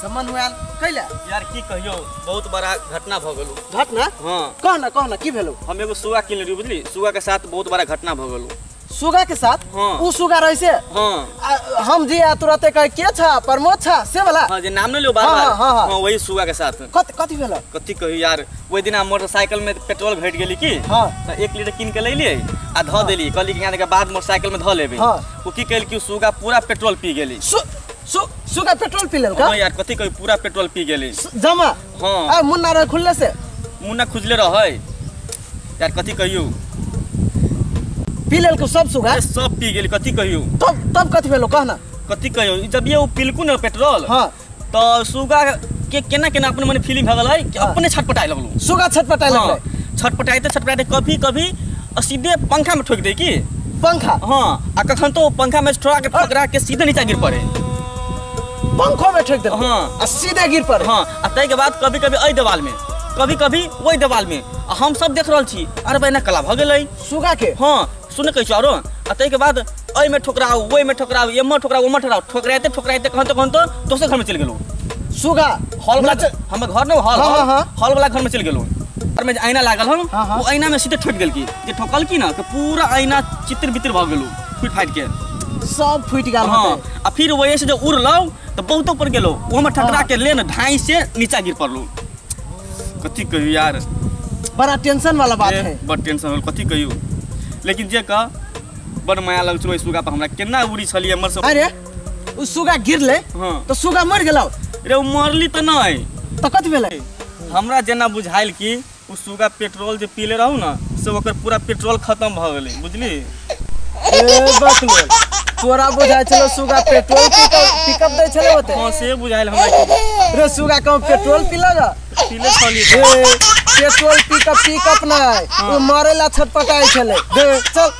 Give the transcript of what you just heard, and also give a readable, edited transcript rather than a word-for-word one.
सम्मान हुआल कैला यार की कहियो बहुत बड़ा घटना भ गेलु। घटना हां कहना की भेलो? हम एगो सुगा किन लियो बुझली, सुगा के साथ बहुत बड़ा घटना भ गेलु। सुगा के साथ? हाँ। उ सुगा रहे से? हां हम जी तुरंते कह के छ प्रमोद छ से वाला? हां जे नाम न लियो बार-बार। हां वही सुगा के साथ। कथि भेलो? कथि कहियो यार, ओइ दिन मोटरसाइकिल में पेट्रोल भेट गेली की। हां त 1 लीटर किन के लैली आ ध देली, कहली कि यहां के बाद मोटरसाइकिल में ध लेबे। वो की कहल कि सुगा पूरा पेट्रोल पी गेली। सुगा पेट्रोल पी लेल का? हां यार कथि कहियो पूरा पेट्रोल पी गेली जमा। हां आ मुन्ना रहे खुलले से? मुन्ना खुजले रहै यार, कथि कहियो पी लेल को सब सुगा सब पी गेली। कथि कहियो तब कथि भेलो कहना? कथि कहियो जब ये पिलकू न पेट्रोल। हां तो सुगा के केना केना अपने मन फीलिंग भ गेलै कि अपने छटपटाय लगलू। सुगा छटपटाय लगलै? छटपटाते कभी सीधे पंखा में ठोक दे की। पंखा? हां आ कखन तो पंखा में ठोका के ठोकरा के सीधे नीचे गिर पड़े। पंखो में ठोक दे? हां आ सीधे गिर पड़े? हां आ तै के बाद कभी ए दीवार में, कभी ओइ दीवार में। हम सब देख रहल छी, अरे भाई ना कला भ गेलै सुगा के। हां सुन कहै छी आरो आ तै के बाद ए में ठोकराओ, ओइ में ठोकराओ, एम्मा ठोकराओ, ओम्मा ठोकराओ, ठोकराते कहन तो दोसर घर में चल गेलौ। सुगा हॉल वाला हम घर न हॉल वाला घर में चल गेलौ। घर में आईना लागल हम, वो आईना में सीधे ठोक गेल की। जे ठोकल की ना कि पूरा आईना चित्र बितिर भ गेलौ, फुट फाट के सब फुट गेल। हां आ फिर वही से जो उड़लौ तो बहुत ऊपर गेलौ, ओ में ठकरा के लेन ढाई से नीचे गिर पड़लौ। कथि कहियो यार, बड़ा टेंशन वाला बात है। बड़ टेंशन होल कथि कहियो, लेकिन जे का बड़ माया लगै छै सुगा पर हमरा, केना उड़ी छलिए हमर सब। अरे उ सुगा गिरले तो सुगा मर गेलौ? रे मरली त नै तो कथि भेलै? हमरा जेना बुझाइल कि उ सुगा पेट्रोल जे पीले रहू ना से ओकर पूरा पेट्रोल खत्म भ गेलै, बुझली। ए बकलो, तोरा बुझाइ छलो सुगा पेट्रोल पिकअप दै छले होते? हां से बुझाइल हमरा। रे सुगा कौ पेट्रोल पीलेगा? पीले छली। पेट्रोल पिकअप नै, उ मरेला छटपटाइ छले। चल